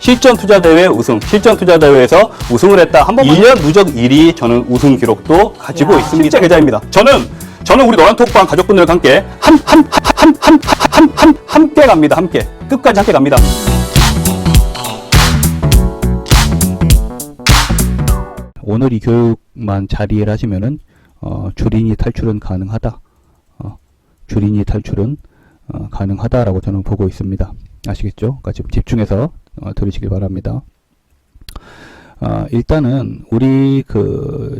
실전투자대회 우승, 실전투자대회에서 우승을 했다. 한 번만 1년 누적 1위 저는 우승 기록도 가지고 있습니다. 실제 계좌입니다. 저는 우리 노란톡방 가족분들과 함께 함께 갑니다. 함께 끝까지 함께 갑니다. 오늘 이 교육만 잘 이해를 하시면은 주린이 탈출은 가능하다. 주린이 탈출은 가능하다라고 저는 보고 있습니다. 아시겠죠? 그러니까 지금 집중해서 들으시길 바랍니다. 일단은 우리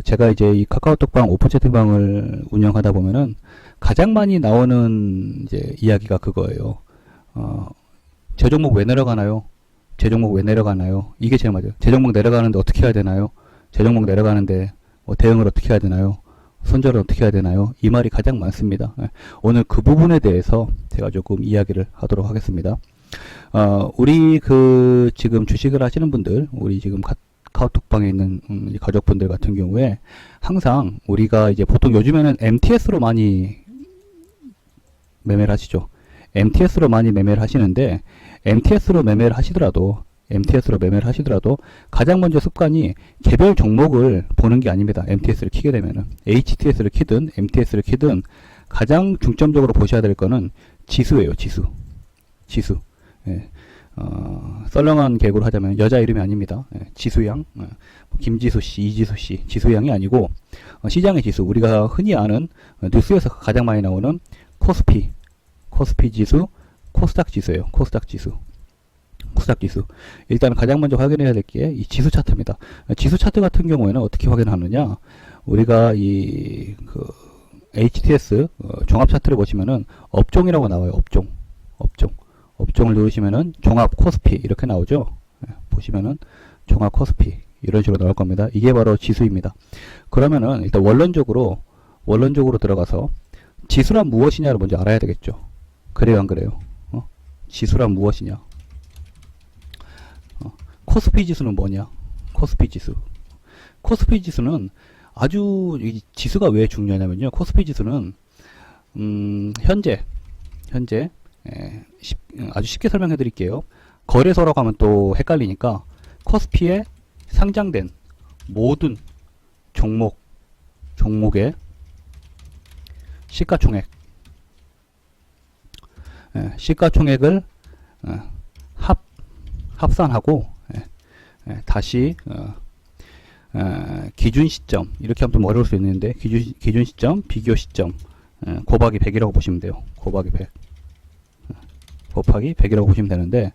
제가 이제 이 카카오톡방 오픈 채팅방을 운영하다 보면은 가장 많이 나오는 이제 이야기가 그거예요. 제 종목 왜 내려가나요? 제 종목 왜 내려가나요? 이게 제일 맞아요. 제 종목 내려가는데 어떻게 해야 되나요? 제 종목 내려가는데 대응을 어떻게 해야 되나요? 손절을 어떻게 해야 되나요? 이 말이 가장 많습니다. 오늘 그 부분에 대해서 제가 조금 이야기를 하도록 하겠습니다. 우리 지금 주식을 하시는 분들, 우리 지금 카카오톡방에 있는 가족분들 같은 경우에 항상 우리가 이제 보통 요즘에는 MTS로 많이 매매를 하시죠. MTS로 많이 매매를 하시는데 MTS로 매매를 하시더라도 가장 먼저 습관이 개별 종목을 보는 게 아닙니다. MTS를 키게 되면은 HTS를 키든 MTS를 키든 가장 중점적으로 보셔야 될 거는 지수예요. 지수. 예. 썰렁한 개그로 하자면 여자 이름이 아닙니다. 예. 지수양, 김지수 씨, 이지수 씨, 지수양이 아니고 시장의 지수, 우리가 흔히 아는 뉴스에서 가장 많이 나오는 코스피 지수, 코스닥 지수예요. 코스닥 지수. 일단 가장 먼저 확인해야 될 게 이 지수 차트입니다. 지수 차트 같은 경우에는 어떻게 확인하느냐? 우리가 HTS 종합 차트를 보시면은 업종이라고 나와요. 업종을 누르시면은 종합 코스피 이렇게 나오죠. 보시면은 종합 코스피 이런 식으로 나올 겁니다. 이게 바로 지수입니다. 그러면은 일단 원론적으로 들어가서 지수란 무엇이냐를 먼저 알아야 되겠죠. 그래요, 안 그래요? 지수란 무엇이냐? 코스피 지수는 뭐냐? 코스피 지수는 아주 이 지수가 왜 중요하냐면요. 코스피 지수는 현재 아주 쉽게 설명해 드릴게요. 거래소라고 하면 또 헷갈리니까 코스피에 상장된 모든 종목의 시가총액을 합산하고 다시 기준 시점, 이렇게 하면 좀 어려울 수 있는데 기준 시점, 비교 시점 곱하기 100이라고 보시면 돼요. 곱하기 100이라고 보시면 되는데,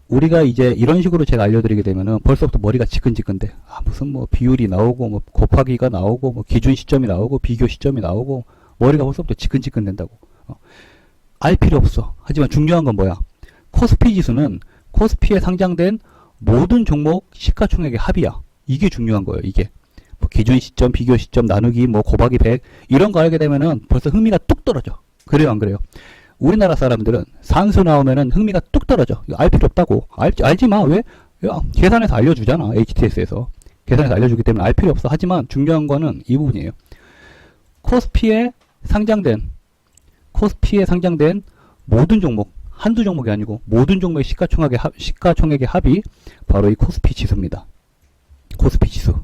우리가 이제 이런 식으로 제가 알려드리게 되면은 벌써부터 머리가 지끈지끈데, 무슨 뭐 비율이 나오고 뭐 곱하기가 나오고 뭐 기준 시점이 나오고 비교 시점이 나오고 머리가 벌써부터 지끈지끈 된다고. 알 필요 없어. 하지만 중요한 건 뭐야? 코스피 지수는 코스피에 상장된 모든 종목 시가총액의 합이야. 이게 중요한 거예요. 이게 뭐 기준 시점, 비교 시점 나누기 뭐 곱하기 100 이런 거 알게 되면은 벌써 흥미가 뚝 떨어져. 그래요, 안 그래요? 우리나라 사람들은 산수 나오면은 흥미가 뚝 떨어져. 이거 알 필요 없다고. 알지 마. 왜? 계산해서 알려주잖아. HTS에서 계산해서 알려주기 때문에 알 필요 없어. 하지만 중요한 거는 이 부분이에요. 코스피에 상장된 모든 종목, 한두 종목이 아니고 모든 종목의 시가총액의 합이 바로 이 코스피 지수입니다. 코스피 지수.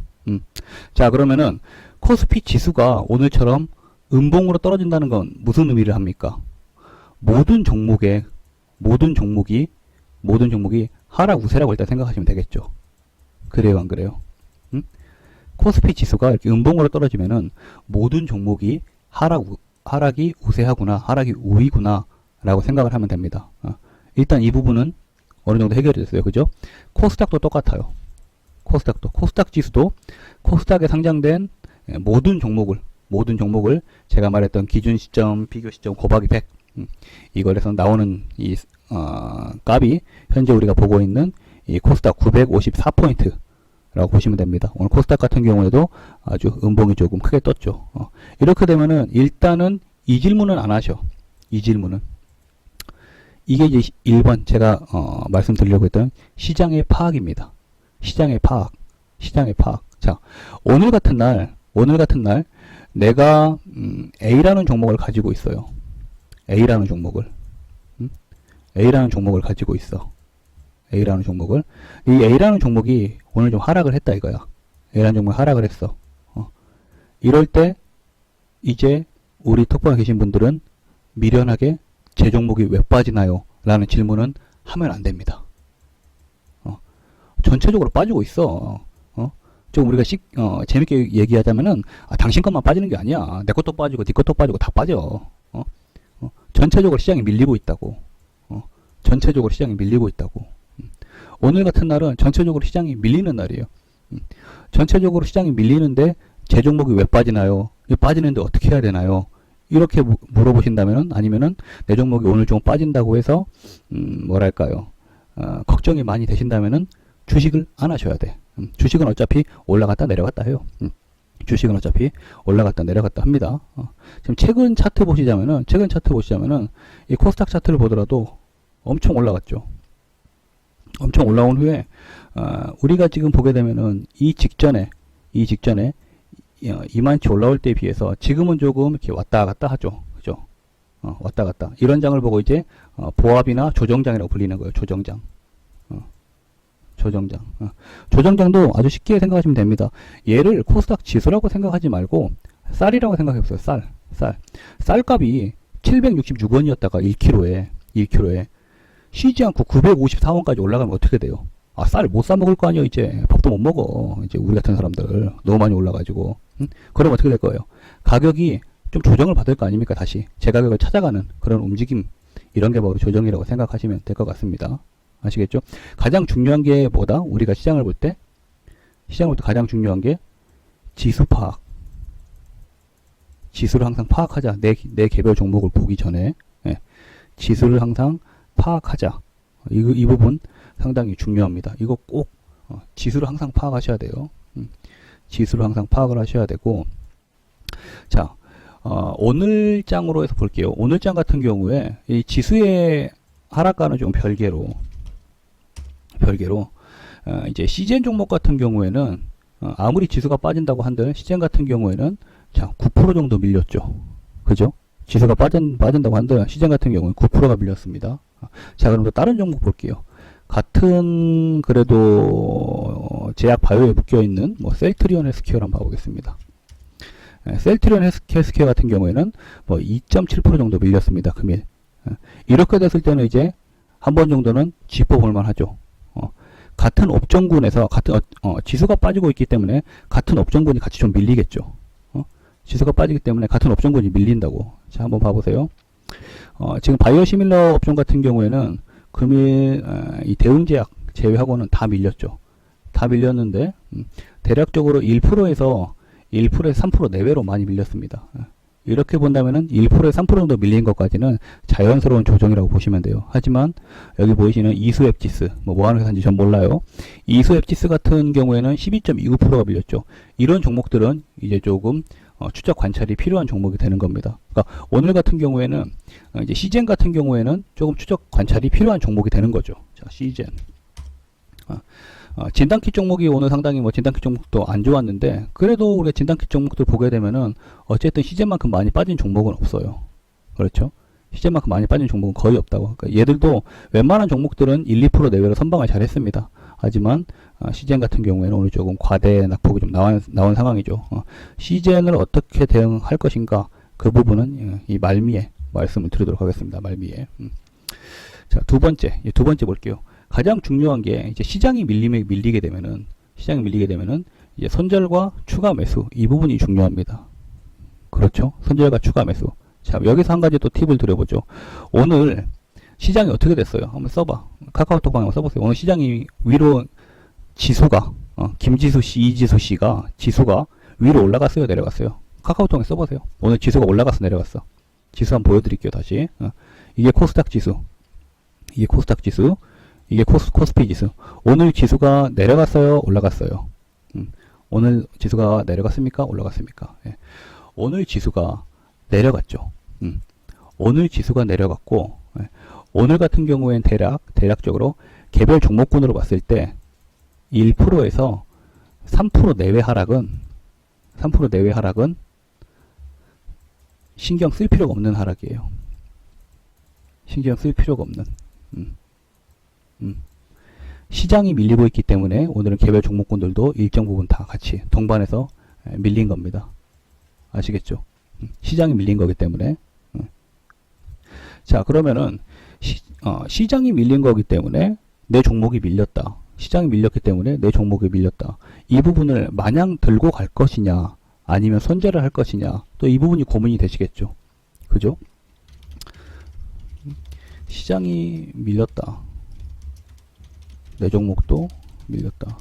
자, 그러면은 코스피 지수가 오늘처럼 음봉으로 떨어진다는 건 무슨 의미를 합니까? 모든 종목이 하락 우세라고 일단 생각하시면 되겠죠. 그래요, 안 그래요? 코스피 지수가 이렇게 음봉으로 떨어지면은 모든 종목이 하락이 우세하구나, 하락이 우위구나 라고 생각을 하면 됩니다. 일단 이 부분은 어느 정도 해결이 됐어요. 그죠? 코스닥도 똑같아요. 코스닥 지수도 코스닥에 상장된 모든 종목을 제가 말했던 기준 시점, 비교 시점 곱하기 100 이걸 해서 나오는 이 값이 현재 우리가 보고 있는 이 코스닥 954포인트라고 보시면 됩니다. 오늘 코스닥 같은 경우에도 아주 음봉이 조금 크게 떴죠. 이렇게 되면은 일단은 이 질문은 안 하셔. 이 질문은 이게 이제 1번 제가 말씀드리려고 했던 시장의 파악입니다. 시장의 파악. 자, 오늘 같은 날 내가 A라는 종목을 가지고 있어요. A라는 종목을 가지고 있어. A라는 종목을. 이 A라는 종목이 오늘 좀 하락을 했다 이거야. A라는 종목이 하락을 했어. 이럴 때 이제 우리 톡방에 계신 분들은 미련하게 제 종목이 왜 빠지나요? 라는 질문은 하면 안 됩니다. 전체적으로 빠지고 있어. 좀 우리가 재밌게 얘기하자면은, 당신 것만 빠지는 게 아니야. 내 것도 빠지고, 네 것도 빠지고, 다 빠져. 전체적으로 시장이 밀리고 있다고. 전체적으로 시장이 밀리고 있다고. 오늘 같은 날은 전체적으로 시장이 밀리는 날이에요. 전체적으로 시장이 밀리는데, 제 종목이 왜 빠지나요? 빠지는데 어떻게 해야 되나요? 이렇게 물어보신다면은, 아니면은, 내 종목이 오늘 좀 빠진다고 해서, 뭐랄까요. 걱정이 많이 되신다면은, 주식을 안 하셔야 돼. 주식은 어차피 올라갔다 내려갔다 해요. 주식은 어차피 올라갔다 내려갔다 합니다. 지금 최근 차트 보시자면은, 이 코스닥 차트를 보더라도 엄청 올라갔죠. 엄청 올라온 후에, 우리가 지금 보게 되면은, 이 직전에, 이만치 올라올 때에 비해서 지금은 조금 이렇게 왔다 갔다 하죠. 그죠? 왔다 갔다. 이런 장을 보고 이제, 보합이나 조정장이라고 불리는 거예요. 조정장. 조정장도 아주 쉽게 생각하시면 됩니다. 얘를 코스닥 지수라고 생각하지 말고 쌀이라고 생각해보세요. 쌀값이 766원이었다가 1kg에 쉬지 않고 954원까지 올라가면 어떻게 돼요? 쌀 못 사 먹을 거 아니에요. 이제 밥도 못 먹어. 이제 우리 같은 사람들 너무 많이 올라가지고. 그럼 어떻게 될 거예요? 가격이 좀 조정을 받을 거 아닙니까? 다시 제 가격을 찾아가는 그런 움직임, 이런 게 바로 조정이라고 생각하시면 될 것 같습니다. 아시겠죠? 가장 중요한 게 뭐다? 우리가 시장을 볼 때 가장 중요한 게 지수 파악. 지수를 항상 파악하자. 내 개별 종목을 보기 전에 지수를 항상 파악하자. 이 부분 상당히 중요합니다. 이거 꼭 지수를 항상 파악하셔야 돼요. 지수를 항상 파악을 하셔야 되고, 자, 오늘 장으로 해서 볼게요. 오늘 장 같은 경우에 이 지수의 하락과는 좀 별개로 이제 시젠 종목 같은 경우에는 아무리 지수가 빠진다고 한들 시젠 같은 경우에는 자 9% 정도 밀렸죠. 그죠? 지수가 빠진다고 한들 시젠 같은 경우는 9%가 밀렸습니다. 자, 그럼 또 다른 종목 볼게요. 같은 그래도 제약 바이오에 묶여 있는 뭐 셀트리온 헬스케어를 한번 봐보겠습니다. 셀트리온 헬스케어 같은 경우에는 뭐 2.7% 정도 밀렸습니다. 금일. 이렇게 됐을 때는 이제 한 번 정도는 짚어볼 만하죠. 같은 업종군에서 지수가 빠지고 있기 때문에 같은 업종군이 같이 좀 밀리겠죠. 지수가 빠지기 때문에 같은 업종군이 밀린다고. 자, 한번 봐보세요. 지금 바이오시밀러 업종 같은 경우에는 금일 이 대응제약 제외하고는 다 밀렸죠. 다 밀렸는데 대략적으로 1%에서 3% 내외로 많이 밀렸습니다. 이렇게 본다면은 1%에서 3% 정도 밀린 것까지는 자연스러운 조정이라고 보시면 돼요. 하지만 여기 보이시는 이수앱지스, 뭐 하는 회사인지 전 몰라요. 이수앱지스 같은 경우에는 12.29%가 밀렸죠. 이런 종목들은 이제 조금 추적 관찰이 필요한 종목이 되는 겁니다. 그러니까 오늘 같은 경우에는 이제 시젠 같은 경우에는 조금 추적 관찰이 필요한 종목이 되는 거죠. 자, 시젠. 진단키 종목이 오늘 상당히 진단키 종목도 안 좋았는데, 그래도 우리가 진단키 종목들 보게 되면은 어쨌든 시젠만큼 많이 빠진 종목은 없어요. 그렇죠? 시젠만큼 많이 빠진 종목은 거의 없다고. 그러니까 얘들도 웬만한 종목들은 1, 2% 내외로 선방을 잘 했습니다. 하지만 시젠 같은 경우에는 오늘 조금 과대 낙폭이 좀 나온 상황이죠. 시젠을 어떻게 대응할 것인가, 그 부분은 이 말미에 말씀을 드리도록 하겠습니다. 말미에. 자, 두 번째 볼게요. 가장 중요한 게 이제 시장이 밀리게 되면은 이제 손절과 추가 매수, 이 부분이 중요합니다. 그렇죠? 손절과 추가 매수. 자, 여기서 한 가지 또 팁을 드려보죠. 오늘 시장이 어떻게 됐어요? 한번 써봐. 카카오톡방 한번 써보세요. 오늘 시장이 위로 지수가 김지수 씨, 이지수 씨가 지수가 위로 올라갔어요, 내려갔어요? 카카오톡에 써보세요. 오늘 지수가 올라갔어, 내려갔어? 지수 한번 보여드릴게요, 다시. 이게 코스닥 지수. 이게 코스피 지수. 오늘 지수가 내려갔어요, 올라갔어요? 오늘 지수가 내려갔습니까, 올라갔습니까? 예. 오늘 지수가 내려갔죠. 오늘 지수가 내려갔고, 예. 오늘 같은 경우엔 대략적으로 개별 종목군으로 봤을 때 1%에서 3% 내외 하락은 신경 쓸 필요가 없는 하락이에요. 신경 쓸 필요가 없는. 시장이 밀리고 있기 때문에 오늘은 개별 종목군들도 일정 부분 다 같이 동반해서 밀린 겁니다. 아시겠죠? 시장이 밀린 거기 때문에. 자, 그러면은 시장이 밀린 거기 때문에 내 종목이 밀렸다. 시장이 밀렸기 때문에 내 종목이 밀렸다. 이 부분을 마냥 들고 갈 것이냐 아니면 손절을 할 것이냐, 또 이 부분이 고민이 되시겠죠. 그죠? 시장이 밀렸다. 내 종목도 밀렸다.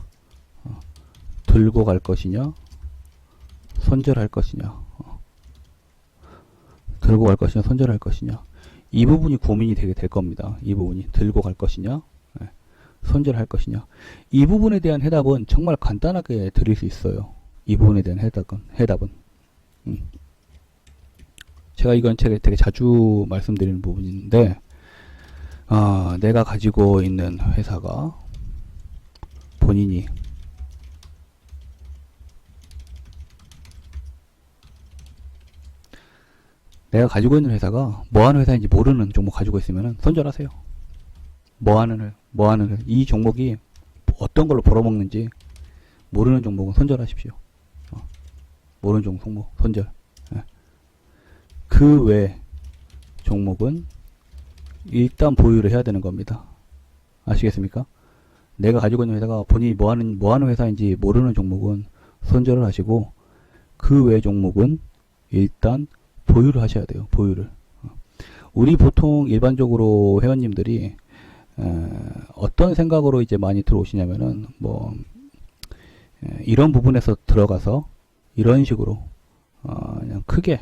들고 갈 것이냐 손절할 것이냐, 들고 갈 것이냐 손절할 것이냐, 이 부분이 고민이 되게 될 겁니다. 이 부분이 들고 갈 것이냐 손절할 것이냐, 이 부분에 대한 해답은 정말 간단하게 드릴 수 있어요. 이 부분에 대한 해답은 제가 이건 되게 자주 말씀드리는 부분인데, 내가 가지고 있는 회사가 본인이 내가 가지고 있는 회사가 뭐 하는 회사인지 모르는 종목 가지고 있으면 손절하세요. 뭐 하는 이 종목이 어떤 걸로 벌어먹는지 모르는 종목은 손절하십시오. 모르는 종목 손절. 그 외 종목은 일단 보유를 해야 되는 겁니다. 아시겠습니까? 내가 가지고 있는 회사가 본인이 뭐 하는 회사인지 모르는 종목은 손절을 하시고, 그 외 종목은 일단 보유를 하셔야 돼요. 보유를. 우리 보통 일반적으로 회원님들이 어떤 생각으로 이제 많이 들어오시냐면은, 이런 부분에서 들어가서 이런 식으로 그냥 크게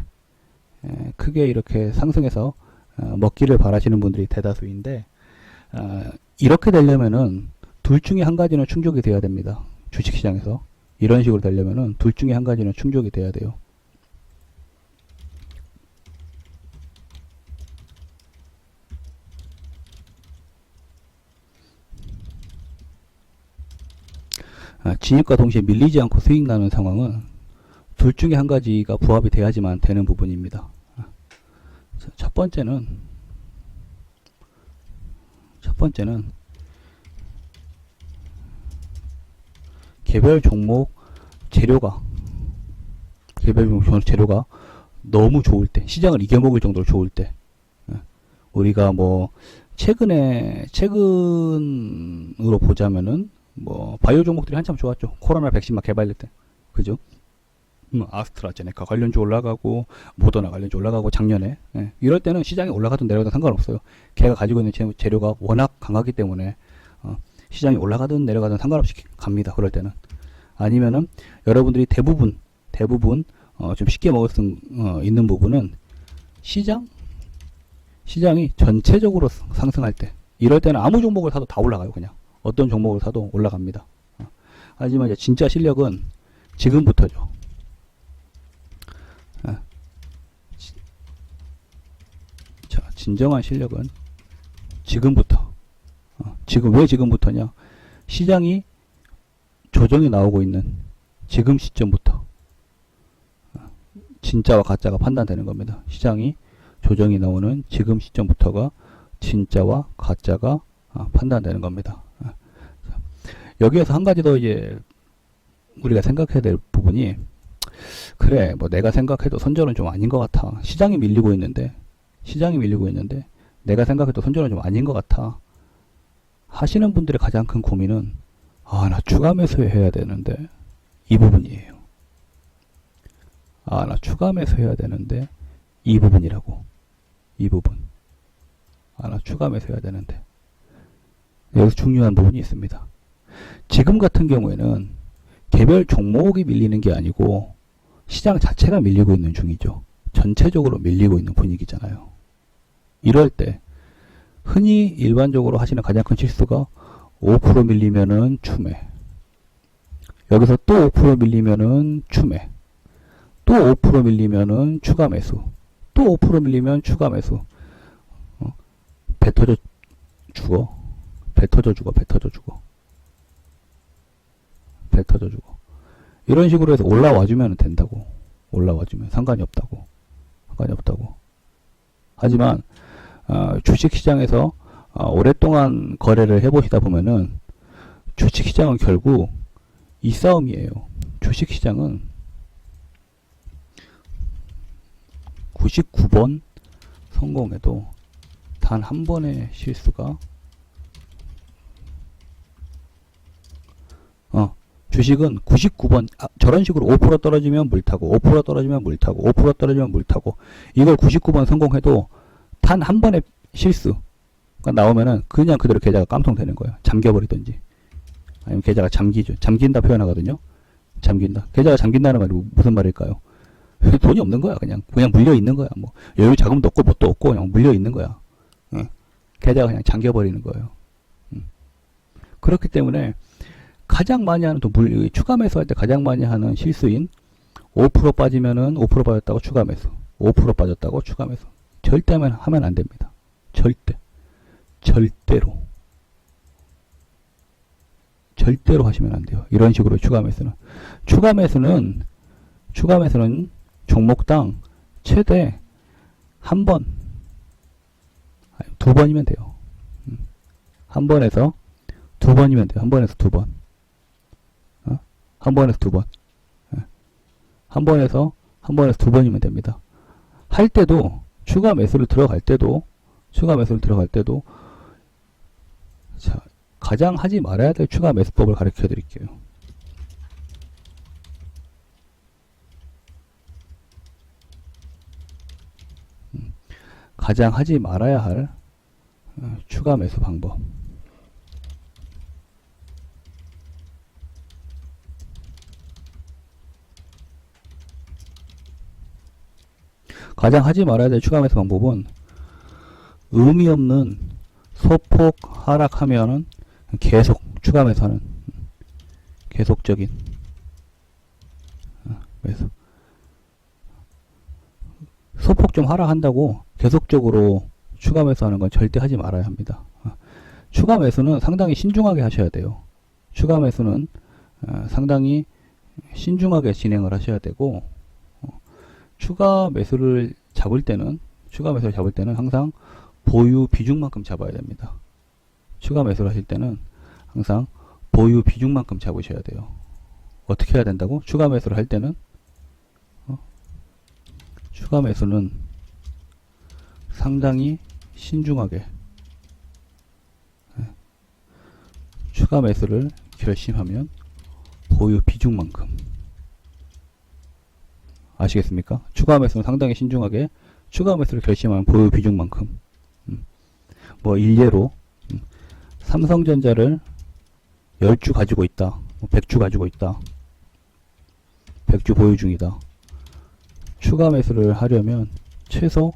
이렇게 상승해서 먹기를 바라시는 분들이 대다수인데, 이렇게 되려면은 둘 중에 한 가지는 충족이 돼야 됩니다. 주식시장에서 이런 식으로 되려면은 둘 중에 한 가지는 충족이 돼야 돼요. 진입과 동시에 밀리지 않고 수익 나는 상황은 둘 중에 한 가지가 부합이 돼야지만 되는 부분입니다. 첫 번째는 개별 종목 재료가 너무 좋을 때, 시장을 이겨먹을 정도로 좋을 때, 우리가 최근으로 보자면은 바이오 종목들이 한참 좋았죠. 코로나 백신 막 개발될 때. 그죠? 아스트라제네카 관련주 올라가고, 모더나 관련주 올라가고, 작년에. 이럴 때는 시장이 올라가든 내려가든 상관없어요. 걔가 가지고 있는 재료가 워낙 강하기 때문에, 시장이 올라가든 내려가든 상관없이 갑니다. 그럴 때는. 아니면은, 여러분들이 대부분, 좀 쉽게 먹을 수 있는 부분은, 시장이 전체적으로 상승할 때, 이럴 때는 아무 종목을 사도 다 올라가요. 그냥. 어떤 종목을 사도 올라갑니다. 하지만 이제 진짜 실력은 지금부터죠. 자, 진정한 실력은 지금부터. 왜 지금부터냐? 시장이 조정이 나오고 있는 지금 시점부터 진짜와 가짜가 판단되는 겁니다. 시장이 조정이 나오는 지금 시점부터가 진짜와 가짜가 판단되는 겁니다. 여기에서 한 가지 더 이제 우리가 생각해야 될 부분이, 그래 내가 생각해도 손절은 좀 아닌 것 같아. 시장이 밀리고 있는데 내가 생각해도 손절은 좀 아닌 것 같아 하시는 분들의 가장 큰 고민은, 나 추가 매수해야 되는데, 이 부분이에요. 나 추가 매수해야 되는데, 이 부분이라고. 이 부분. 나 추가 매수해야 되는데. 여기서 중요한 부분이 있습니다. 지금 같은 경우에는 개별 종목이 밀리는 게 아니고 시장 자체가 밀리고 있는 중이죠. 전체적으로 밀리고 있는 분위기잖아요. 이럴 때 흔히 일반적으로 하시는 가장 큰 실수가 5% 밀리면은 추매, 여기서 또 5% 밀리면은 추매, 또 5% 밀리면은 추가 매수, 또 5% 밀리면 추가 매수. 배 터져 죽어. 이런 식으로 해서 올라와주면 된다고. 올라와주면 상관이 없다고. 하지만 주식시장에서 오랫동안 거래를 해보시다 보면은 주식시장은 결국 이 싸움이에요. 주식시장은 99번 성공해도 단 한 번의 실수가 주식은 99번 저런 식으로 5% 떨어지면 물 타고 5% 떨어지면 물 타고 5% 떨어지면 물 타고 이걸 99번 성공해도 단 한 번의 실수가 나오면은 그냥 그대로 계좌가 깜통되는 거예요. 잠겨버리든지 아니면 계좌가 잠긴다 표현하거든요. 잠긴다. 계좌가 잠긴다는 말이 무슨 말일까요? 돈이 없는 거야. 그냥 물려 있는 거야. 뭐 여유 자금도 없고 뭣도 없고 그냥 물려 있는 거야. 계좌가 그냥 잠겨버리는 거예요. 그렇기 때문에 가장 많이 하는 추가 매수할 때 가장 많이 하는 실수인 5% 빠지면은 5% 빠졌다고 추가 매수, 5% 빠졌다고 추가 매수. 절대 하면 안 됩니다. 절대로 하시면 안 돼요. 이런 식으로 추가 매수는 종목당 최대 한 번, 두 번이면 돼요. 한 번에서 두 번이면 돼요. 한 번에서 두 번. 한 번에서 두 번. 한 번에서 두 번이면 됩니다. 할 때도, 추가 매수를 들어갈 때도, 자, 가장 하지 말아야 될 추가 매수법을 가르쳐 드릴게요. 가장 하지 말아야 할 추가 매수 방법. 가장 하지 말아야 될 추가 매수 방법은 의미 없는 소폭 하락하면은 계속 추가 매수하는 계속적인 매수. 소폭 좀 하락한다고 계속적으로 추가 매수하는 건 절대 하지 말아야 합니다. 추가 매수는 상당히 신중하게 하셔야 돼요. 추가 매수는 상당히 신중하게 진행을 하셔야 되고 추가 매수를 잡을 때는 항상 보유 비중만큼 잡아야 됩니다. 추가 매수를 하실 때는 항상 보유 비중만큼 잡으셔야 돼요. 어떻게 해야 된다고? 추가 매수를 할 때는 추가 매수는 상당히 신중하게 추가 매수를 결심하면 보유 비중만큼 아시겠습니까? 추가 매수는 상당히 신중하게 추가 매수를 결심하면 보유 비중만큼 뭐 일례로 삼성전자를 10주 가지고 있다. 100주 가지고 있다. 100주 보유 중이다. 추가 매수를 하려면 최소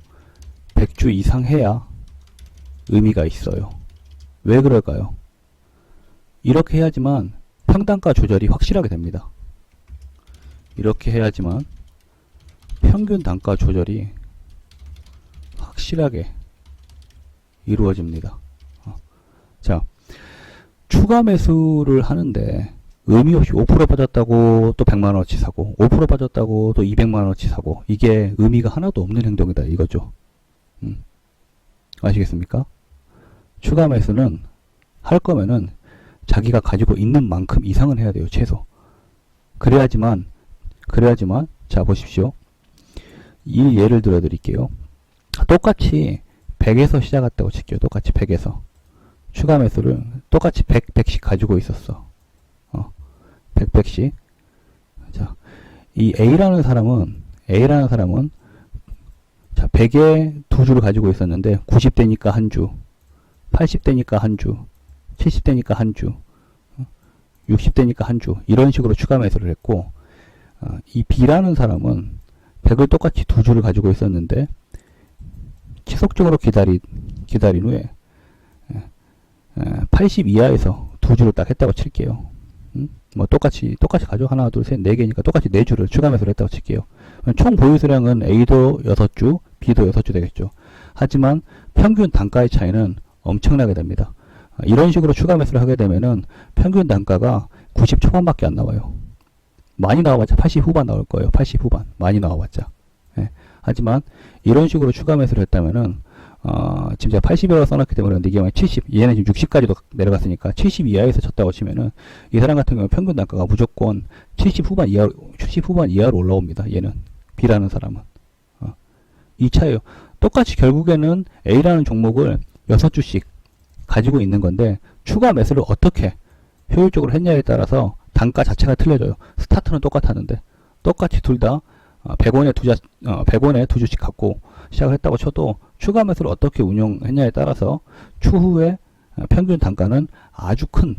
100주 이상 해야 의미가 있어요. 왜 그럴까요? 이렇게 해야지만 평단가 조절이 확실하게 됩니다. 이렇게 해야지만 평균 단가 조절이 확실하게 이루어집니다. 자, 추가 매수를 하는데 의미 없이 5% 빠졌다고 또 100만원어치 사고 5% 빠졌다고 또 200만원어치 사고 이게 의미가 하나도 없는 행동이다 이거죠. 아시겠습니까? 추가 매수는 할 거면은 자기가 가지고 있는 만큼 이상은 해야 돼요. 최소. 그래야지만 자 보십시오. 이 예를 들어 드릴게요. 똑같이 100에서 시작했다고 칠게요. 똑같이 100에서 추가 매수를 똑같이 100씩 가지고 있었어. 100씩. 자, 이 A라는 사람은 자, 100에 두 주를 가지고 있었는데 90대니까 한 주, 80대니까 한 주, 70대니까 한 주, 60대니까 한 주 이런 식으로 추가 매수를 했고 이 B라는 사람은 100을 똑같이 두 주를 가지고 있었는데 지속적으로 기다린 후에 80 이하에서 두 주를 딱 했다고 칠게요. 뭐 똑같이 가져 하나 둘 셋 네 개니까 똑같이 네 주를 추가 매수를 했다고 칠게요. 총 보유 수량은 A도 6주, B도 6주 되겠죠. 하지만 평균 단가의 차이는 엄청나게 됩니다. 이런 식으로 추가 매수를 하게 되면은 평균 단가가 90 초반밖에 안 나와요. 많이 나와봤자 80 후반 나올 거예요. 80 후반 많이 나와봤자. 예. 하지만 이런 식으로 추가 매수를 했다면은 지금 제가 80이라고 써놨기 때문에 그런데 이게 70, 얘는 지금 60까지도 내려갔으니까 70 이하에서 쳤다고 치면은 이 사람 같은 경우는 평균 단가가 무조건 70 후반 이하로 올라옵니다. 얘는 B라는 사람은. 이 차예요. 똑같이 결국에는 A라는 종목을 6주씩 가지고 있는 건데 추가 매수를 어떻게 효율적으로 했냐에 따라서 단가 자체가 틀려져요. 스타트는 똑같았는데 똑같이 둘 다 100원에 두 주씩 갖고 시작을 했다고 쳐도 추가 매수를 어떻게 운영했냐에 따라서 추후에 평균 단가는 아주 큰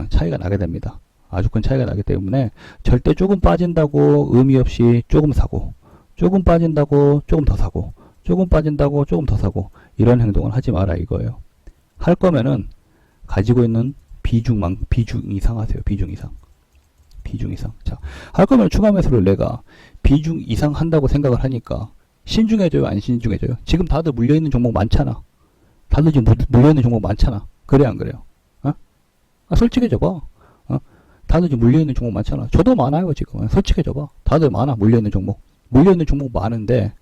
차이가 나게 됩니다. 아주 큰 차이가 나기 때문에 절대 조금 빠진다고 의미 없이 조금 사고, 조금 빠진다고 조금 더 사고, 조금 빠진다고 조금 더 사고, 이런 행동을 하지 마라 이거예요. 할 거면은 가지고 있는 비중 이상 하세요. 비중 이상. 자, 할 거면 추가 매수를 내가 비중 이상 한다고 생각을 하니까 신중해져요, 안 신중해져요? 지금 다들 물려있는 종목 많잖아. 다들 지금 물려있는 종목 많잖아. 그래, 안 그래요? 솔직해져봐. 다들 지금 물려있는 종목 많잖아. 저도 많아요, 지금. 솔직해져봐. 다들 많아, 물려있는 종목. 물려있는 종목 많은데,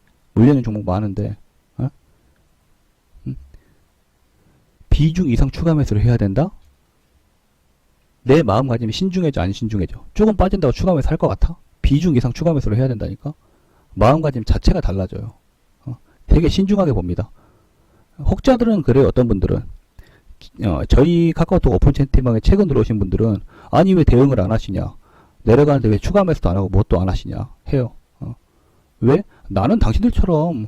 비중 이상 추가 매수를 해야 된다? 내 마음가짐이 신중해져, 안 신중해져? 조금 빠진다고 추가 매수 할 것 같아? 비중 이상 추가 매수를 해야 된다니까? 마음가짐 자체가 달라져요. 되게 신중하게 봅니다. 혹자들은 그래요. 어떤 분들은 저희 카카오톡 오픈 채팅방에 최근 들어오신 분들은 아니 왜 대응을 안 하시냐, 내려가는데 왜 추가 매수도 안 하고 뭣도 안 하시냐 해요. 왜? 나는 당신들처럼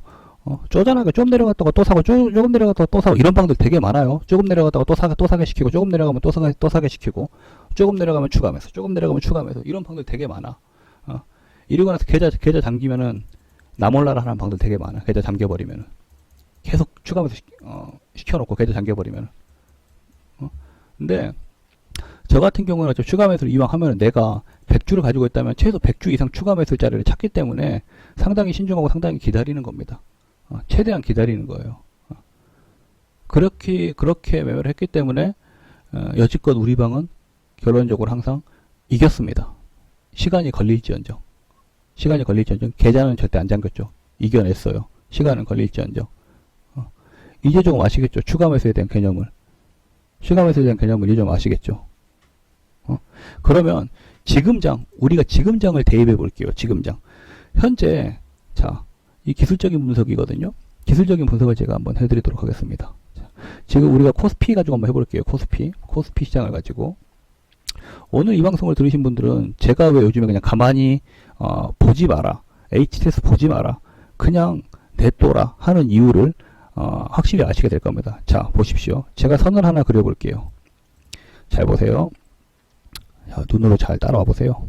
쪼잔하게 좀 내려갔다가 또 사고 조금 내려갔다가 또 사고 이런 방들 되게 많아요. 조금 내려갔다가 또 사게 시키고, 조금 내려가면 또 사게 시키고, 조금 내려가면 추가 매수, 조금 내려가면 추가 매수, 이런 방들 되게 많아. 이러고 나서 계좌 잠기면은 나 몰라라 하는 방들 되게 많아. 계좌 잠겨버리면은 계속 추가 매수 시켜놓고 계좌 잠겨버리면은. 근데 저 같은 경우는 추가 매수를 이왕 하면은 내가 100주를 가지고 있다면 최소 100주 이상 추가 매수 자리를 찾기 때문에 상당히 신중하고 상당히 기다리는 겁니다. 최대한 기다리는 거예요. 그렇게 매매를 했기 때문에 여지껏 우리 방은 결론적으로 항상 이겼습니다. 시간이 걸릴지언정 계좌는 절대 안 잠겼죠. 이겨냈어요. 시간은 걸릴지언정. 이제 조금 아시겠죠? 추가 매수에 대한 개념을 이제 좀 아시겠죠? 그러면 우리가 지금장을 대입해 볼게요. 지금장. 현재, 자, 이 기술적인 분석이거든요. 기술적인 분석을 제가 한번 해드리도록 하겠습니다. 자, 지금 우리가 코스피 가지고 한번 해볼게요. 코스피 시장을 가지고. 오늘 이 방송을 들으신 분들은 제가 왜 요즘에 그냥 가만히 보지 마라, HTS 보지 마라, 그냥 냅둬라 하는 이유를 확실히 아시게 될 겁니다. 자, 보십시오. 제가 선을 하나 그려볼게요. 잘 보세요. 자, 눈으로 잘 따라와 보세요.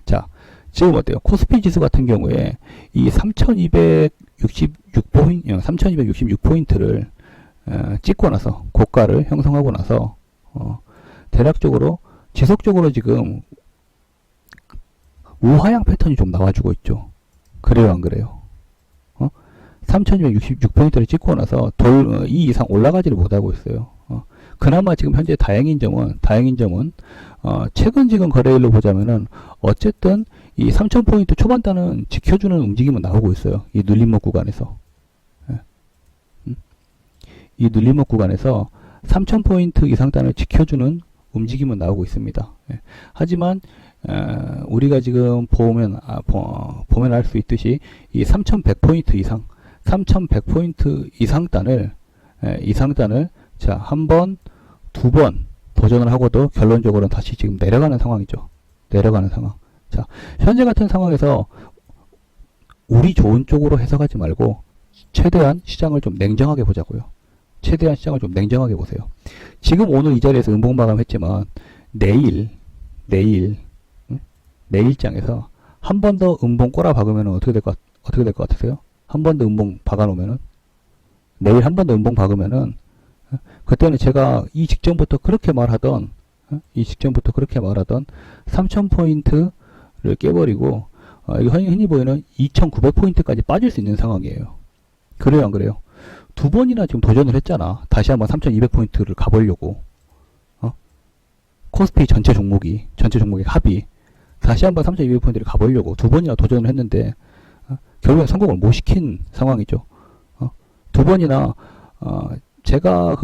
자, 지금 어때요? 코스피 지수 같은 경우에 이 3266포인트를 찍고 나서, 고가를 형성하고 나서 대략적으로 지속적으로 지금 우하향 패턴이 좀 나와주고 있죠. 그래요, 안 그래요? 3266포인트를 찍고 나서 이 이상 올라가지를 못하고 있어요. 그나마 지금 현재 다행인 점은 최근 지금 거래일로 보자면은 어쨌든 이 3000포인트 초반단은 지켜주는 움직임은 나오고 있어요. 이 눌림목 구간에서. 이 눌림목 구간에서 3000포인트 이상단을 지켜주는 움직임은 나오고 있습니다. 하지만 우리가 지금 보면 알 수 있듯이 이 3100포인트 이상단을 자, 한 번, 두 번 도전을 하고도 결론적으로는 다시 지금 내려가는 상황이죠. 내려가는 상황. 자, 현재 같은 상황에서 우리 좋은 쪽으로 해석하지 말고 최대한 시장을 좀 냉정하게 보자고요. 최대한 시장을 좀 냉정하게 보세요. 지금 오늘 이 자리에서 음봉 마감했지만 내일장에서 한 번 더 음봉 꼬라 박으면 어떻게 될 것 같으세요? 한 번 더 음봉 박아놓으면은, 내일 한 번 더 음봉 박으면은, 그때는 제가 이 직전부터 그렇게 말하던 3000포인트를 깨버리고, 이거 흔히 보이는 2900포인트까지 빠질 수 있는 상황이에요. 그래요, 안 그래요? 두 번이나 지금 도전을 했잖아. 다시 한번 3200포인트를 가보려고. 코스피 전체 종목의 합이 다시 한번 3,200포인트를 가보려고 두 번이나 도전을 했는데 결국엔 성공을 못 시킨 상황이죠. 두 번이나 제가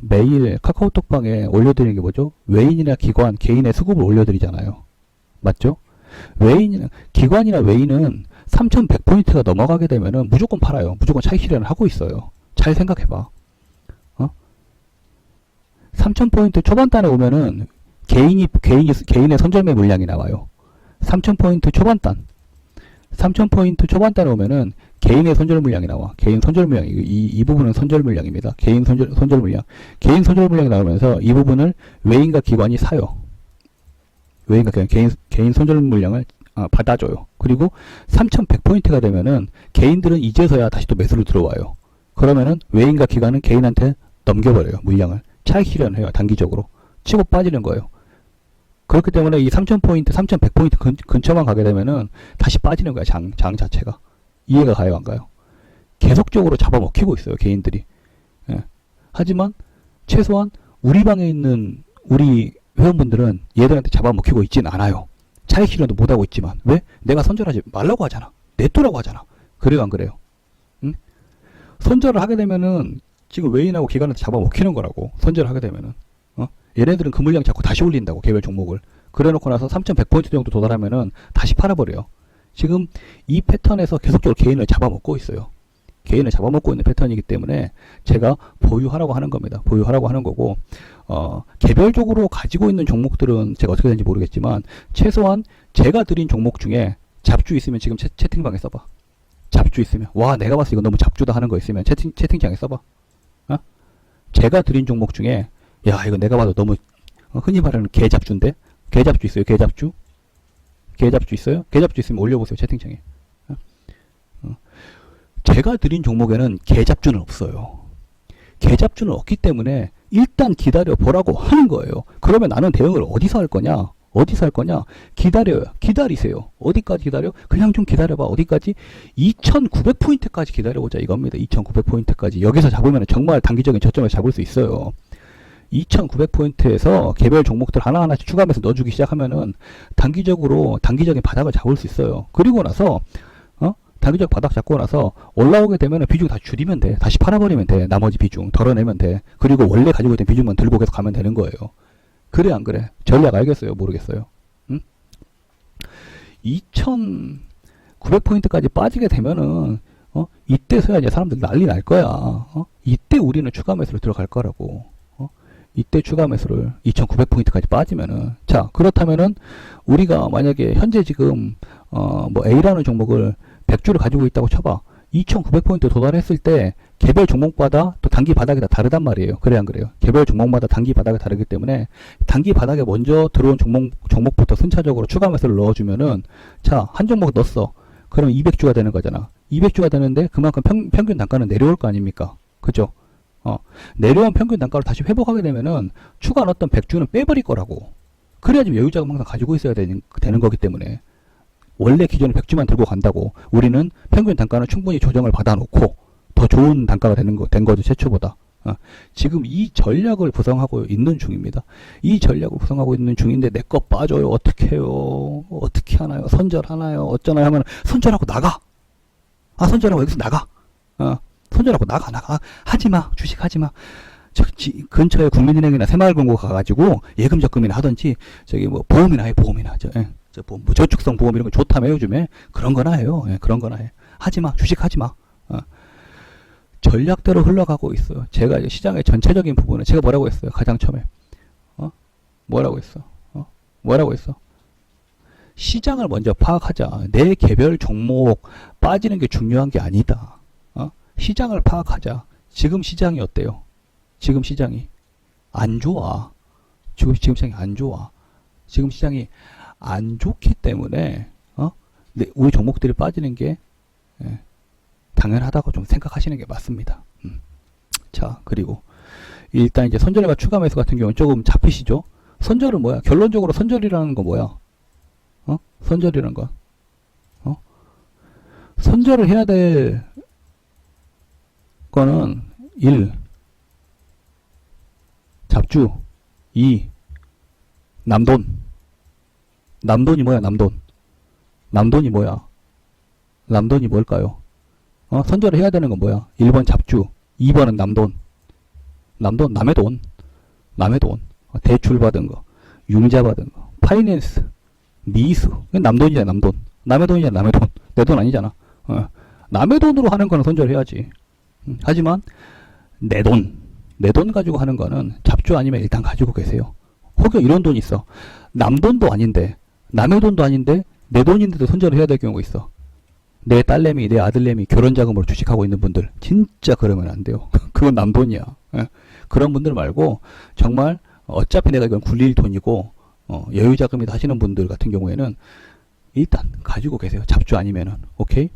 매일 카카오톡방에 올려드리는 게 뭐죠? 외인이나 기관, 개인의 수급을 올려드리잖아요. 맞죠? 기관이나 외인은 3,100포인트가 넘어가게 되면은 무조건 팔아요. 무조건 차익 실현을 하고 있어요. 잘 생각해봐. 3,000포인트 초반단에 오면은 개인의 손절매 물량이 나와요. 3,000포인트 초반단. 3,000포인트 초반단에 오면은 개인의 손절 물량이 나와. 개인 손절 물량. 이 부분은 손절 물량입니다. 개인 손절 물량. 개인 손절 물량이 나오면서 이 부분을 외인과 기관이 사요. 외인과 기관, 개인 손절 물량을 받아줘요. 그리고 3,100포인트가 되면은 개인들은 이제서야 다시 또 매수를 들어와요. 그러면은 외인과 기관은 개인한테 넘겨버려요. 물량을. 차익 실현을 해요. 단기적으로. 치고 빠지는 거예요. 그렇기 때문에 이 3,000포인트, 3,100포인트 근처만 가게 되면은 다시 빠지는 거야. 장 자체가. 이해가 가요, 안 가요? 계속적으로 잡아먹히고 있어요. 개인들이. 예. 하지만 최소한 우리 방에 있는 우리 회원분들은 얘들한테 잡아먹히고 있진 않아요. 차익 실현도 못하고 있지만. 왜? 내가 손절하지 말라고 하잖아. 냅두라고 하잖아. 그래요, 안 그래요? 응? 손절을 하게 되면은 지금 외인하고 기관한테 잡아먹히는 거라고. 손절을 하게 되면은. 얘네들은 그 물량 자꾸 다시 올린다고. 개별 종목을. 그래 놓고 나서 3,100포인트 정도 도달하면은 다시 팔아버려요. 지금 이 패턴에서 계속적으로 개인을 잡아먹고 있어요. 개인을 잡아먹고 있는 패턴이기 때문에 제가 보유하라고 하는 겁니다. 보유하라고 하는 거고, 개별적으로 가지고 있는 종목들은 제가 어떻게 되는지 모르겠지만, 최소한 제가 드린 종목 중에 잡주 있으면 지금 채팅방에 써봐. 잡주 있으면. 와, 내가 봤을 때 이거 너무 잡주다 하는 거 있으면 채팅창에 써봐. 제가 드린 종목 중에, 야, 이거 내가 봐도 너무, 흔히 말하는 개잡주인데? 개잡주 있어요? 개잡주? 개잡주 있어요? 개잡주 있으면 올려보세요. 채팅창에. 제가 드린 종목에는 개잡주는 없어요. 개잡주는 없기 때문에 일단 기다려 보라고 하는 거예요. 그러면 나는 대응을 어디서 할 거냐? 어디서 할 거냐? 기다려요. 기다리세요. 어디까지 기다려? 그냥 좀 기다려봐. 어디까지? 2,900포인트까지 기다려보자 이겁니다. 2,900포인트까지. 여기서 잡으면 정말 단기적인 저점을 잡을 수 있어요. 2,900포인트에서 개별 종목들 하나하나씩 추가하면서 넣어주기 시작하면은 단기적인 바닥을 잡을 수 있어요. 그리고 나서 단기적 바닥 잡고 나서 올라오게 되면은 비중 다 줄이면 돼. 다시 팔아버리면 돼. 나머지 비중 덜어내면 돼. 그리고 원래 가지고 있던 비중만 들고 계속 가면 되는 거예요. 그래 안 그래? 전략 알겠어요? 모르겠어요? 응? 2,900포인트까지 빠지게 되면은 이때서야 이제 사람들 난리 날 거야. 이때 우리는 추가 매수로 들어갈 거라고. 이때 추가 매수를 2,900포인트까지 빠지면은, 자, 그렇다면은 우리가 만약에 현재 지금 A라는 종목을 100주를 가지고 있다고 쳐봐. 2,900포인트 도달했을 때 개별 종목마다 또 단기 바닥이 다 다르단 말이에요. 그래 안 그래요? 개별 종목마다 단기 바닥이 다르기 때문에 단기 바닥에 먼저 들어온 종목부터 순차적으로 추가 매수를 넣어주면은, 자, 한 종목 넣었어. 그러면 200주가 되는 거잖아. 200주가 되는데 그만큼 평균 단가는 내려올 거 아닙니까? 그죠? 내려온 평균 단가를 다시 회복하게 되면은 추가 넣었던 100주는 빼버릴 거라고. 그래야지 여유자금 항상 가지고 있어야 되는 거기 때문에. 원래 기존에 100주만 들고 간다고. 우리는 평균 단가는 충분히 조정을 받아놓고 더 좋은 단가가 된 거죠. 최초보다. 지금 이 전략을 구성하고 있는 중입니다. 이 전략을 구성하고 있는 중인데 내 거 빠져요. 어떻게 해요? 어떻게 하나요? 손절하나요? 어쩌나요? 하면 손절하고 나가. 손절하고 여기서 나가. 손절하고 나가. 하지마. 주식 하지마. 근처에 국민은행이나 새마을금고 가가지고 예금 적금이나 하든지, 보험이나 해, 보험이나. 저축성 보험 이런 거 좋다며, 요즘에. 그런 거나 해요. 그런 거나 해. 하지마. 주식 하지마. 전략대로 흘러가고 있어요. 제가 이제 시장의 전체적인 부분은 제가 뭐라고 했어요? 가장 처음에. 뭐라고 했어? 시장을 먼저 파악하자. 내 개별 종목 빠지는 게 중요한 게 아니다. 시장을 파악하자. 지금 시장이 어때요? 지금 시장이 안 좋아. 지금 시장이 안 좋아. 지금 시장이 안 좋기 때문에 우리 종목들이 빠지는 게 당연하다고 좀 생각하시는 게 맞습니다. 자, 그리고 일단 이제 손절과 추가 매수 같은 경우는 조금 잡히시죠? 손절은 뭐야? 결론적으로 손절이라는 거 뭐야? 손절이라는 건 손절을 해야 될 거는 1. 잡주. 2. 남돈. 남돈이 뭐야, 남돈? 남돈이 뭐야? 남돈이 뭘까요? 선절을 해야 되는 건 뭐야? 1번 잡주, 2번은 남돈. 남돈, 남의 돈. 남의 돈. 대출 받은 거, 융자 받은 거, 파이낸스, 미수. 이건 남돈이잖아, 남돈. 남의 돈이잖아, 남의 돈. 내 돈 아니잖아. 남의 돈으로 하는 거는 손절해야지. 하지만 내 돈 가지고 하는 거는 잡주 아니면 일단 가지고 계세요. 혹여 이런 돈이 있어. 남 돈도 아닌데, 남의 돈도 아닌데 내 돈인데도 손절을 해야 될 경우가 있어. 내 딸내미, 내 아들내미 결혼자금으로 주식하고 있는 분들 진짜 그러면 안 돼요. 그건 남 돈이야. 그런 분들 말고 정말 어차피 내가 이건 굴릴 돈이고 여유자금이다 하시는 분들 같은 경우에는 일단 가지고 계세요. 잡주 아니면은. 오케이?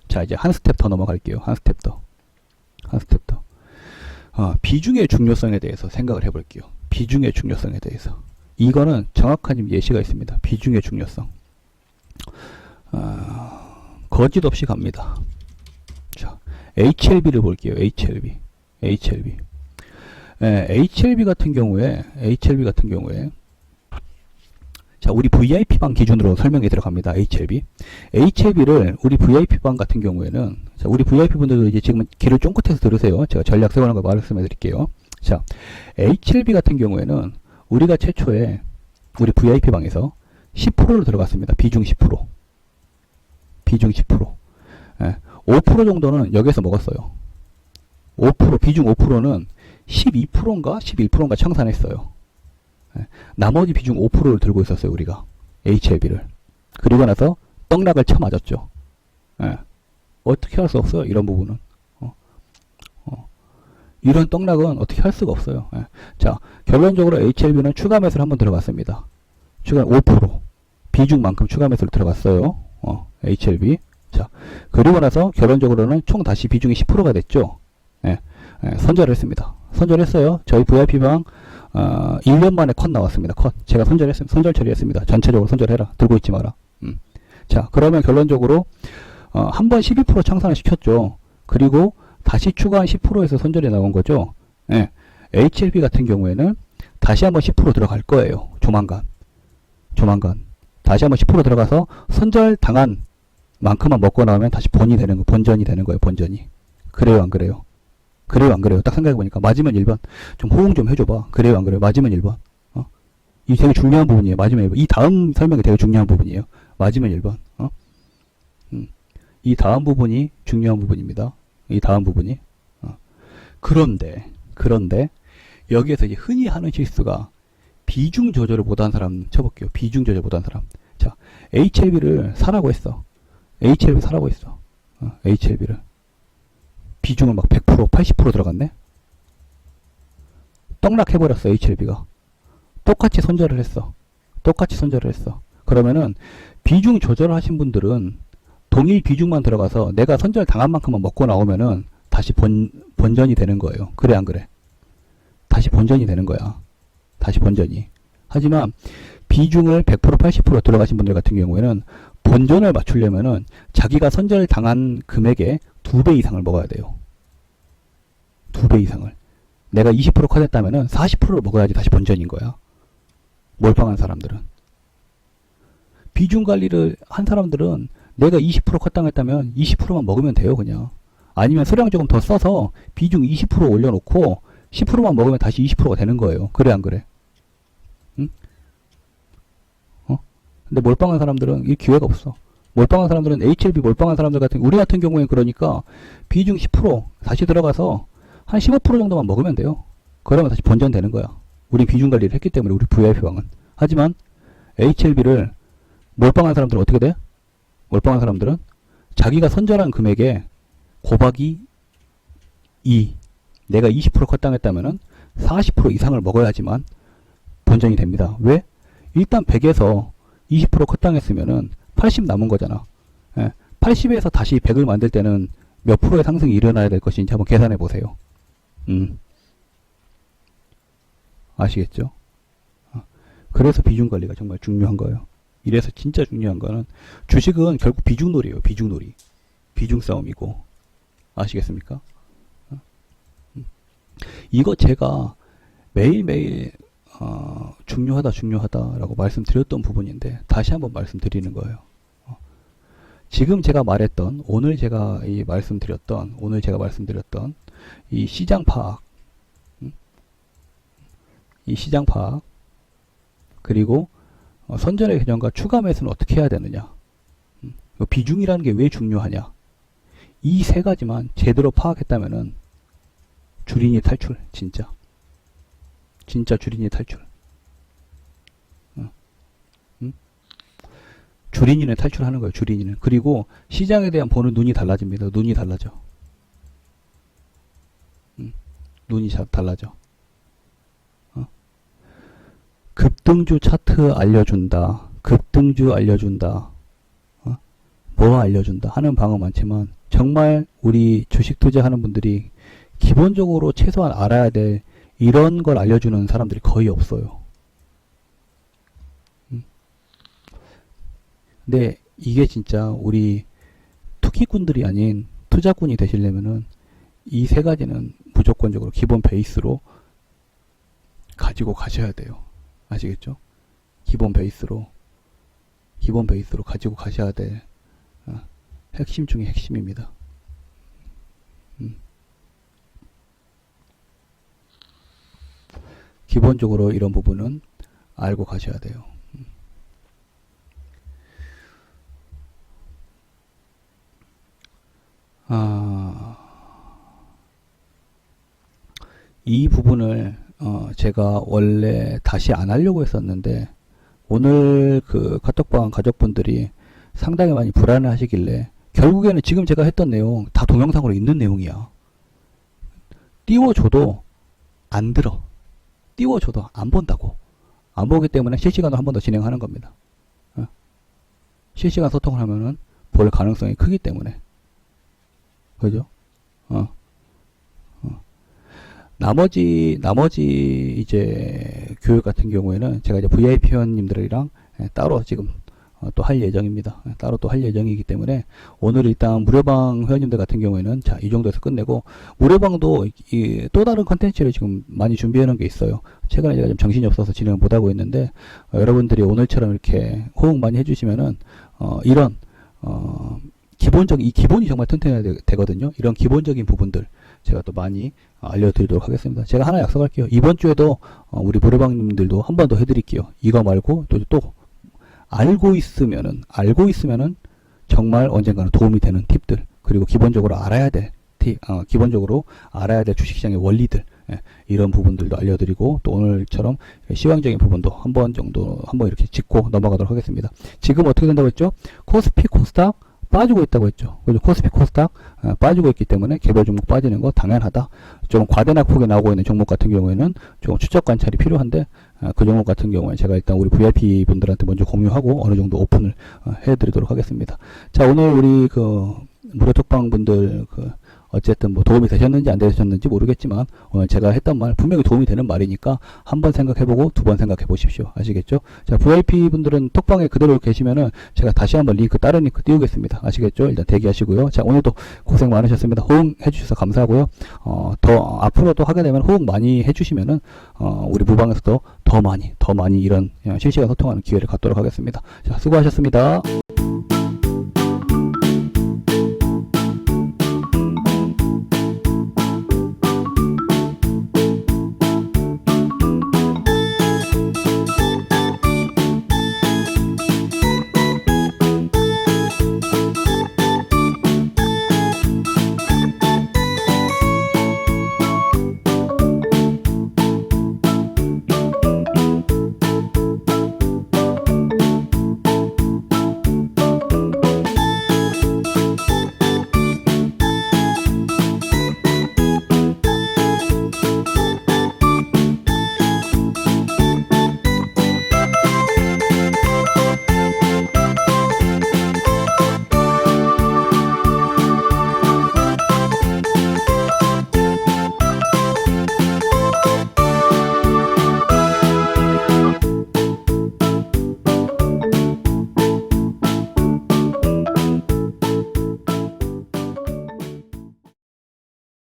자, 이제 한 스텝 더 넘어갈게요. 한 스텝 더. 비중의 중요성에 대해서 생각을 해볼게요. 비중의 중요성에 대해서. 이거는 정확한 예시가 있습니다. 비중의 중요성. 거짓 없이 갑니다. 자, HLB를 볼게요. HLB. HLB 같은 경우에, 자, 우리 VIP방 기준으로 설명이 들어갑니다. HLB를 우리 VIP방 같은 경우에는, 자, 우리 VIP분들도 이제 지금 귀를 쫑긋해서 들으세요. 제가 전략 세우는 거 말씀해 드릴게요. 자, HLB 같은 경우에는 우리가 최초에 우리 VIP방에서 10%로 들어갔습니다. 비중 10%. 5% 정도는 여기서 먹었어요. 5%, 비중 5%는 12%인가 11%인가 청산했어요. 나머지 비중 5%를 들고 있었어요, 우리가. HLB를. 그리고 나서 떡락을 쳐맞았죠. 어떻게 할 수 없어요, 이런 부분은. 이런 떡락은 어떻게 할 수가 없어요. 자, 결론적으로 HLB는 추가 매수를 한번 들어갔습니다. 추가 5%. 비중만큼 추가 매수를 들어갔어요. HLB. 자, 그리고 나서 결론적으로는 총 다시 비중이 10%가 됐죠. 선절을 했습니다. 선절했어요. 저희 VIP방 1년 만에 컷 나왔습니다. 컷. 제가 선절했습니다. 선절 처리했습니다. 전체적으로 선절해라. 들고 있지 마라. 자, 그러면 결론적으로 한 번 12% 청산을 시켰죠. 그리고 다시 추가한 10%에서 선절이 나온 거죠. HLB 같은 경우에는 다시 한번 10% 들어갈 거예요. 조만간. 다시 한번 10% 들어가서 선절 당한 만큼만 먹고 나오면 다시 본전이 되는 거예요. 본전이. 그래요, 안 그래요? 딱 생각해보니까 맞으면 1번. 좀 호응 좀 해줘봐. 그래요, 안 그래요? 맞으면 1번. 이 되게 중요한 부분이에요. 맞으면 1번. 이 다음 설명이 되게 중요한 부분이에요. 맞으면 1번. 이 다음 부분이 중요한 부분입니다. 이 다음 부분이. 그런데 여기에서 이제 흔히 하는 실수가 비중 조절을 못한 사람 쳐볼게요. 비중 조절 못한 사람. 자, HLB를 사라고 했어. HLB를. 비중을 막 100%, 80% 들어갔네? 떡락해버렸어, HLB가. 똑같이 손절을 했어. 그러면은, 비중 조절을 하신 분들은 동일 비중만 들어가서 내가 선절 당한 만큼만 먹고 나오면은 다시 본전이 되는 거예요. 그래, 안 그래? 다시 본전이 되는 거야. 하지만, 비중을 100%, 80% 들어가신 분들 같은 경우에는 본전을 맞추려면은 자기가 선절 당한 금액의 2배 이상을 먹어야 돼요. 2배 이상을. 내가 20% 컷했다면은 40%를 먹어야지 다시 본전인 거야. 몰빵한 사람들은. 비중 관리를 한 사람들은 내가 20% 컷당했다면 20%만 먹으면 돼요, 그냥. 아니면 소량 조금 더 써서 비중 20% 올려놓고 10%만 먹으면 다시 20%가 되는 거예요. 그래, 안 그래? 응? 근데 몰빵한 사람들은 이 기회가 없어. 몰빵한 사람들은 HLB 몰빵한 사람들 우리 같은 경우에는 그러니까 비중 10% 다시 들어가서 한 15% 정도만 먹으면 돼요. 그러면 다시 본전 되는 거야. 우리 비중 관리를 했기 때문에 우리 VIP방은. 하지만 HLB를 몰빵한 사람들은 어떻게 돼? 몰빵한 사람들은 자기가 선절한 금액에 곱하기 2. 내가 20% 컷당했다면은 40% 이상을 먹어야지만 본전이 됩니다. 왜? 일단 100에서 20% 컷당했으면은 80 남은 거잖아. 80에서 다시 100을 만들 때는 몇 프로의 상승이 일어나야 될 것인지 한번 계산해 보세요. 아시겠죠? 그래서 비중 관리가 정말 중요한 거예요. 이래서 진짜 중요한 거는 주식은 결국 비중놀이에요. 비중놀이. 비중 싸움이고. 아시겠습니까? 이거 제가 매일매일 중요하다라고 말씀드렸던 부분인데 다시 한번 말씀드리는 거예요. 지금 제가 말했던 오늘 제가 말씀드렸던 이 시장 파악, 그리고 선전의 개념과 추가 매수는 어떻게 해야 되느냐, 비중이라는 게 왜 중요하냐, 이 세 가지만 제대로 파악했다면은 주린이 탈출, 진짜 주린이 탈출. 주린이는 탈출하는 거예요. 주린이는. 그리고 시장에 대한 보는 눈이 달라집니다. 눈이 달라져. 눈이 달라져. 급등주 차트 알려준다. 뭐 알려준다 하는 방은 많지만 정말 우리 주식 투자하는 분들이 기본적으로 최소한 알아야 될 이런 걸 알려주는 사람들이 거의 없어요. 근데 이게 진짜 우리 투기꾼들이 아닌 투자꾼이 되시려면은 이 세 가지는 무조건적으로 기본 베이스로 가지고 가셔야 돼요. 아시겠죠? 기본 베이스로 가지고 가셔야 될 핵심 중에 핵심입니다. 기본적으로 이런 부분은 알고 가셔야 돼요. 이 부분을 제가 원래 다시 안 하려고 했었는데 오늘 그 카톡방 가족분들이 상당히 많이 불안해 하시길래 결국에는 지금 제가 했던 내용 다 동영상으로 있는 내용이야. 띄워줘도 안 들어. 띄워줘도 안 본다고. 안 보기 때문에 실시간으로 한 번 더 진행하는 겁니다. 실시간 소통을 하면은 볼 가능성이 크기 때문에. 그죠? 나머지 이제 교육 같은 경우에는 제가 이제 VIP 회원님들이랑 따로 지금 또 할 예정입니다. 따로 또 할 예정이기 때문에 오늘 일단 무료방 회원님들 같은 경우에는 자, 이 정도에서 끝내고 무료방도 또 다른 컨텐츠를 지금 많이 준비해 놓은 게 있어요. 최근에 제가 좀 정신이 없어서 진행을 못 하고 있는데 여러분들이 오늘처럼 이렇게 호응 많이 해주시면은 이런 기본적인 이 기본이 정말 튼튼해야 되거든요. 이런 기본적인 부분들 제가 또 많이 알려드리도록 하겠습니다. 제가 하나 약속할게요. 이번 주에도 우리 무료방님들도 한 번 더 해드릴게요. 이거 말고 또 알고 있으면은 정말 언젠가는 도움이 되는 팁들, 그리고 기본적으로 알아야 될 주식시장의 원리들, 이런 부분들도 알려드리고 또 오늘처럼 시황적인 부분도 한 번 이렇게 짚고 넘어가도록 하겠습니다. 지금 어떻게 된다고 했죠? 코스피 코스닥 빠지고 있다고 했죠. 그래서 코스피 코스닥 빠지고 있기 때문에 개별 종목 빠지는 거 당연하다. 좀 과대낙폭에 나오고 있는 종목 같은 경우에는 조금 추적 관찰이 필요한데 그 종목 같은 경우에 제가 일단 우리 VIP 분들한테 먼저 공유하고 어느 정도 오픈을 해드리도록 하겠습니다. 자, 오늘 우리 그 무료 톡방 분들 어쨌든 뭐 도움이 되셨는지 안 되셨는지 모르겠지만 오늘 제가 했던 말 분명히 도움이 되는 말이니까 한 번 생각해보고 두 번 생각해 보십시오. 아시겠죠? 자, VIP 분들은 톡방에 그대로 계시면은 제가 다시 한번 다른 링크 띄우겠습니다. 아시겠죠? 일단 대기하시고요. 자, 오늘도 고생 많으셨습니다. 호응해 주셔서 감사하고요. 더 앞으로도 하게 되면 호응 많이 해주시면은 우리 무방에서도 더 많이 이런 실시간 소통하는 기회를 갖도록 하겠습니다. 자, 수고하셨습니다.